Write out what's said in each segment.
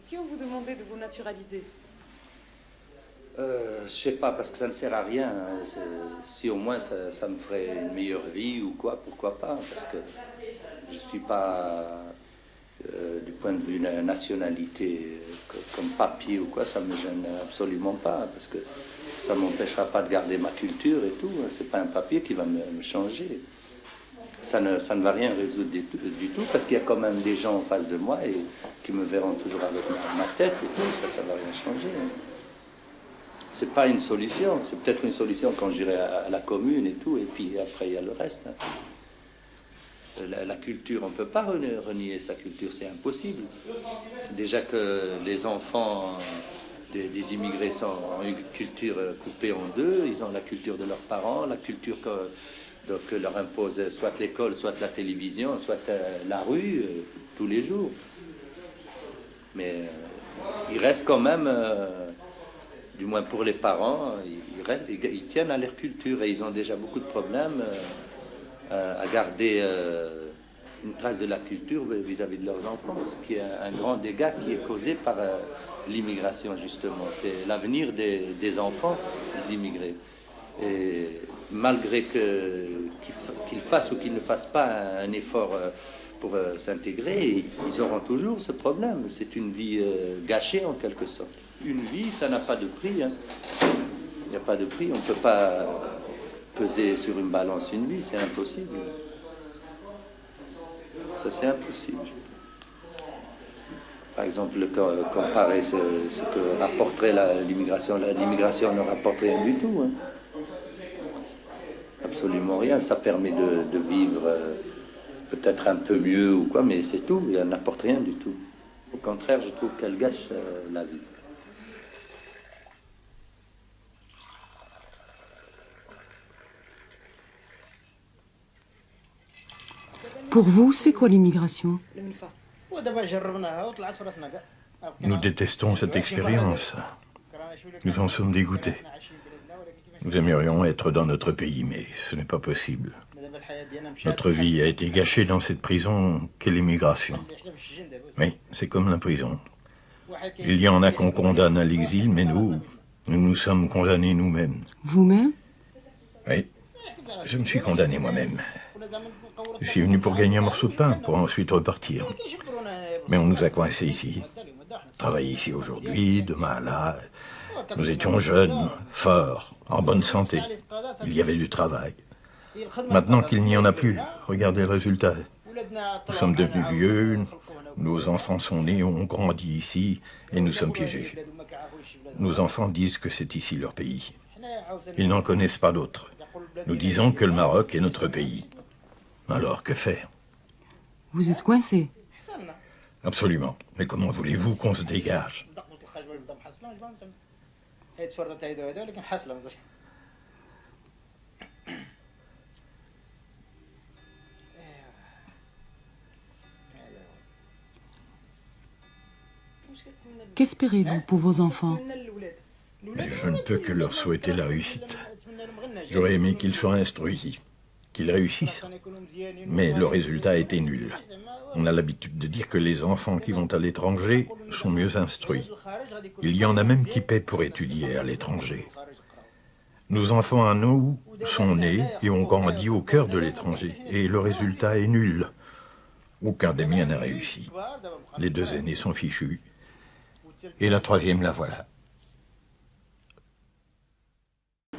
Si on vous demandait de vous naturaliser? Je sais pas, parce que ça ne sert à rien. Hein. Si au moins ça me ferait une meilleure vie ou quoi, pourquoi pas? Parce que je suis pas, du point de vue de la nationalité, comme papier ou quoi, ça me gêne absolument pas. Parce que ça m'empêchera pas de garder ma culture et tout. C'est pas un papier qui va me changer. Ça ne va rien résoudre du tout, parce qu'il y a quand même des gens en face de moi et qui me verront toujours avec ma tête et tout. Ça va rien changer. Hein. C'est pas une solution. C'est peut-être une solution quand j'irai à la commune et tout, et puis après il y a le reste. Hein. La culture, on ne peut pas renier sa culture, c'est impossible. Déjà que les enfants des immigrés ont une culture coupée en deux, ils ont la culture de leurs parents, la culture que leur impose soit l'école, soit la télévision, soit la rue, tous les jours. Mais il reste quand même... du moins pour les parents, ils tiennent à leur culture et ils ont déjà beaucoup de problèmes à garder une trace de la culture vis-à-vis de leurs enfants, ce qui est un grand dégât qui est causé par l'immigration, justement. C'est l'avenir des enfants des immigrés. Et malgré qu'ils fassent ou qu'ils ne fassent pas un effort pour s'intégrer, ils auront toujours ce problème. C'est une vie gâchée en quelque sorte. Une vie, ça n'a pas de prix. Hein. Il n'y a pas de prix. On ne peut pas peser sur une balance une vie, c'est impossible. Ça, c'est impossible. Par exemple, comparer ce que rapporterait l'immigration. L'immigration ne rapporte rien du tout. Hein. Absolument rien. Ça permet de vivre peut-être un peu mieux ou quoi, mais c'est tout. Elle n'apporte rien du tout. Au contraire, je trouve qu'elle gâche la vie. Pour vous, c'est quoi l'immigration? Nous détestons cette expérience. Nous en sommes dégoûtés. Nous aimerions être dans notre pays, mais ce n'est pas possible. Notre vie a été gâchée dans cette prison qu'est l'immigration. Oui, c'est comme la prison. Il y en a qu'on condamne à l'exil, mais nous sommes condamnés nous-mêmes. Vous-même? Oui, je me suis condamné moi-même. Je suis venu pour gagner un morceau de pain, pour ensuite repartir. Mais on nous a coincés ici. Travailler ici aujourd'hui, demain là. Nous étions jeunes, forts, en bonne santé. Il y avait du travail. Maintenant qu'il n'y en a plus, regardez le résultat. Nous sommes devenus vieux, nos enfants sont nés, ont grandi ici, et nous sommes piégés. Nos enfants disent que c'est ici leur pays. Ils n'en connaissent pas d'autre. Nous disons que le Maroc est notre pays. Alors, que faire? Vous êtes coincé? Absolument. Mais comment voulez-vous qu'on se dégage? Qu'espérez-vous pour vos enfants? Mais je ne peux que leur souhaiter la réussite. J'aurais aimé qu'ils soient instruits, qu'ils réussissent. Mais le résultat a été nul. On a l'habitude de dire que les enfants qui vont à l'étranger sont mieux instruits. Il y en a même qui paient pour étudier à l'étranger. Nos enfants à nous sont nés et ont grandi au cœur de l'étranger. Et le résultat est nul. Aucun des miens n'a réussi. Les deux aînés sont fichus. Et la troisième, la voilà.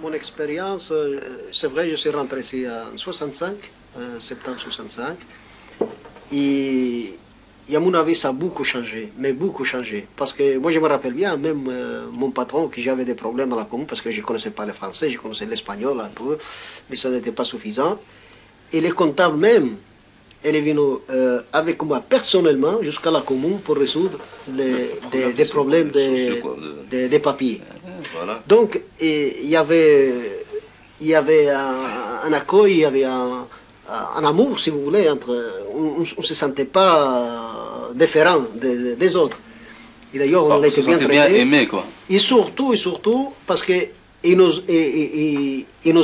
Mon expérience, c'est vrai, je suis rentré ici en 65, septembre 65. Et à mon avis, ça a beaucoup changé, mais beaucoup changé. Parce que moi, je me rappelle bien, même mon patron, qui j'avais des problèmes à la commune, parce que je ne connaissais pas le français, je connaissais l'espagnol un peu, mais ça n'était pas suffisant. Et les comptables même, elle est venue avec moi personnellement jusqu'à la commune pour résoudre des problèmes des papiers. Voilà. Donc, il y avait un accueil, il y avait un amour, si vous voulez, entre, on ne se sentait pas différent des autres. Et d'ailleurs, on était bien traités. Bien aimé, quoi. Et surtout, parce qu'il nous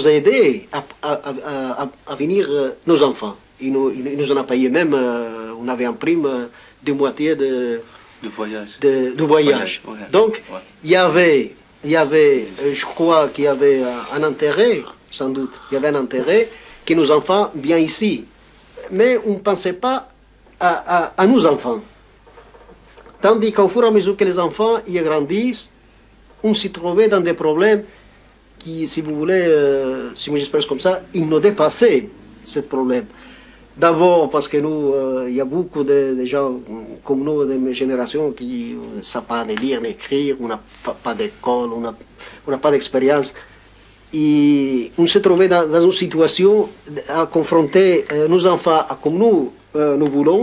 a aidés à venir nos enfants. Il nous en a payé même, on avait en prime de moitié de de voyage. Ouais. Donc, Ouais. il y avait, je crois qu'il y avait un intérêt, sans doute, il y avait un intérêt que nos enfants viennent ici. Mais on ne pensait pas à nos enfants. Tandis qu'au fur et à mesure que les enfants y grandissent, on s'y trouvait dans des problèmes qui, si vous voulez, si je m'exprime comme ça, ils nous dépassaient, ce problème. D'abord parce que nous, il y a beaucoup de gens comme nous, de mes générations, qui ne savent pas ni lire ni écrire, on n'a pas d'école, on n'a pas d'expérience. Et on se trouvait dans une situation à confronter nos enfants à comme nous voulons,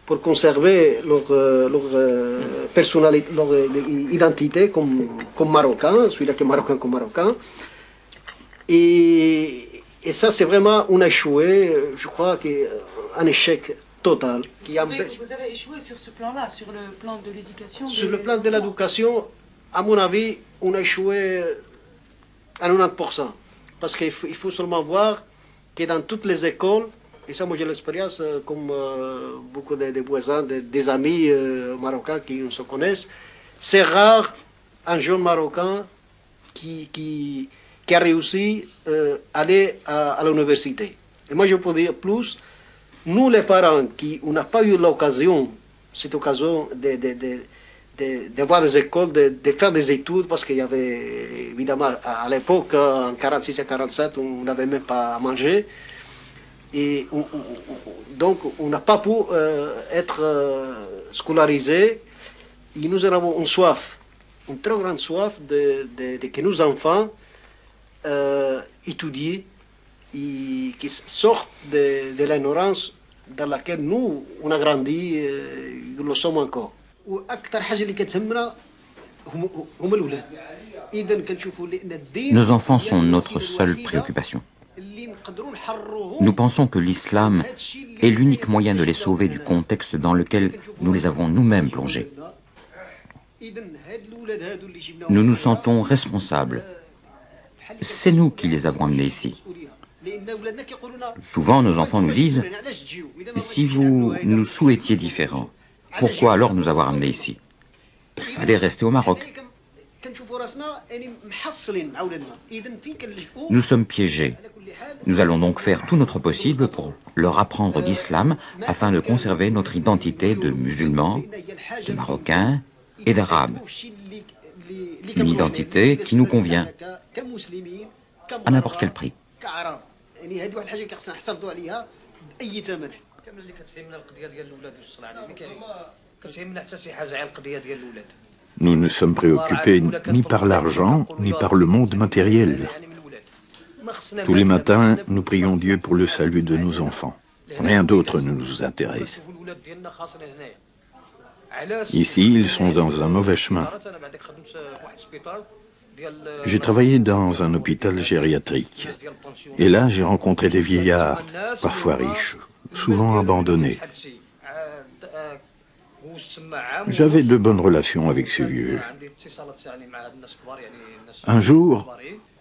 pour conserver leur personnalité, leur identité comme Marocains, celui-là qui est Marocain comme Marocain. Et ça, c'est vraiment, on a échoué, je crois, un échec total. Vous avez échoué sur ce plan-là, sur le plan de l'éducation. Sur le plan de l'éducation, à mon avis, on a échoué à 90%. Parce qu'il faut seulement voir que dans toutes les écoles, et ça, moi j'ai l'expérience, comme beaucoup de voisins, des amis marocains qui se connaissent, c'est rare un jeune marocain qui a réussi à aller à l'université. Et moi je peux dire plus, nous les parents qui on n'a pas eu l'occasion, cette occasion d'avoir des écoles, de faire des études, parce qu'il y avait évidemment à l'époque, en 46 et 47, on n'avait même pas à manger. Et donc, on n'a pas pu être scolarisé. Et nous avons une soif, une très grande soif de que nos enfants étudient et qui sortent de l'ignorance dans laquelle nous, on a grandi et nous le sommes encore. Nos enfants sont notre seule préoccupation. Nous pensons que l'islam est l'unique moyen de les sauver du contexte dans lequel nous les avons nous-mêmes plongés. Nous nous sentons responsables. C'est nous qui les avons amenés ici. Souvent, nos enfants nous disent « Si vous nous souhaitiez différents, pourquoi alors nous avoir amenés ici ? Il fallait rester au Maroc. » Nous sommes piégés. Nous allons donc faire tout notre possible pour leur apprendre l'islam afin de conserver notre identité de musulmans, de Marocains et d'Arabes. Une identité qui nous convient à n'importe quel prix. Nous ne sommes préoccupés ni par l'argent, ni par le monde matériel. Tous les matins, nous prions Dieu pour le salut de nos enfants. Rien d'autre ne nous intéresse. Ici, ils sont dans un mauvais chemin. J'ai travaillé dans un hôpital gériatrique. Et là, j'ai rencontré des vieillards, parfois riches, souvent abandonnés. J'avais de bonnes relations avec ces vieux. Un jour,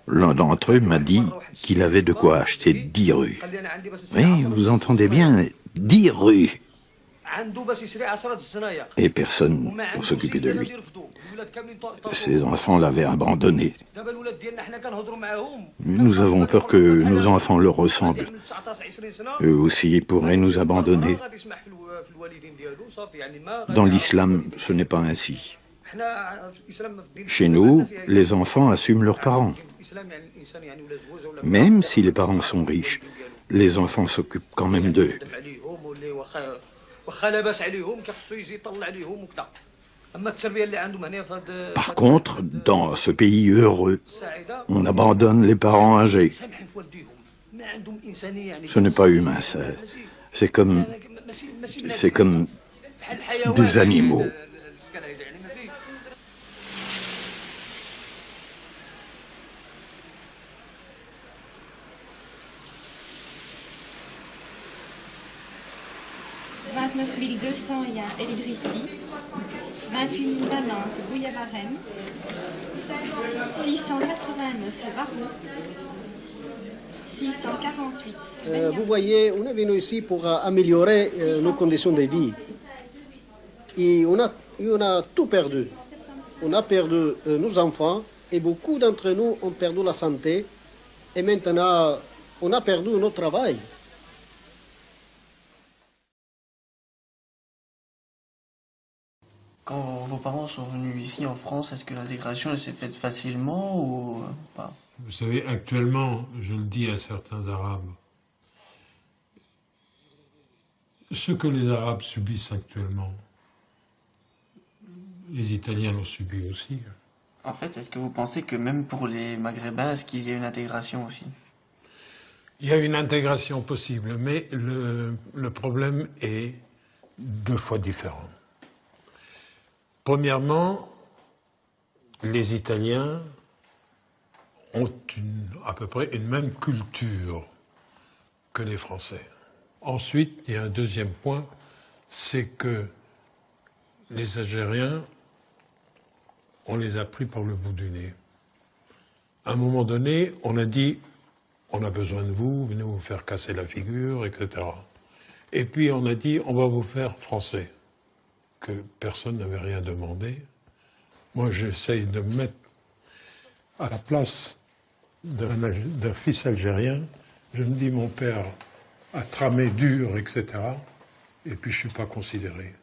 l'un d'entre eux m'a dit qu'il avait de quoi acheter 10 rues. Oui, vous entendez bien, 10 rues. Et personne pour s'occuper de lui. Ses enfants l'avaient abandonné. Nous avons peur que nos enfants leur ressemblent. Eux aussi pourraient nous abandonner. Dans l'islam, ce n'est pas ainsi. Chez nous, les enfants assument leurs parents. Même si les parents sont riches, les enfants s'occupent quand même d'eux. Par contre, dans ce pays heureux, on abandonne les parents âgés. Ce n'est pas humain, ça. C'est comme des animaux. « 29 200 El Idrissi, 28 000 Valente Bouyabarem, 689 Barou, 648. Vous voyez, on est venu ici pour améliorer nos conditions de vie. Et on Et on a tout perdu. On a perdu nos enfants et beaucoup d'entre nous ont perdu la santé. Et maintenant, on a perdu notre travail. Quand vos parents sont venus ici en France, est-ce que l'intégration s'est faite facilement ou pas? Vous savez, actuellement, je le dis à certains Arabes, ce que les Arabes subissent actuellement, les Italiens l'ont subi aussi. En fait, est-ce que vous pensez que même pour les Maghrébins, est-ce qu'il y a une intégration aussi? Il y a une intégration possible, mais le problème est deux fois différent. Premièrement, les Italiens ont à peu près une même culture que les Français. Ensuite, il y a un deuxième point, c'est que les Algériens, on les a pris par le bout du nez. À un moment donné, on a dit, on a besoin de vous, venez vous faire casser la figure, etc. Et puis on a dit, on va vous faire français, que personne n'avait rien demandé. Moi, j'essaye de me mettre à la place d'un fils algérien. Je me dis, mon père a tramé dur, etc. Et puis je ne suis pas considéré.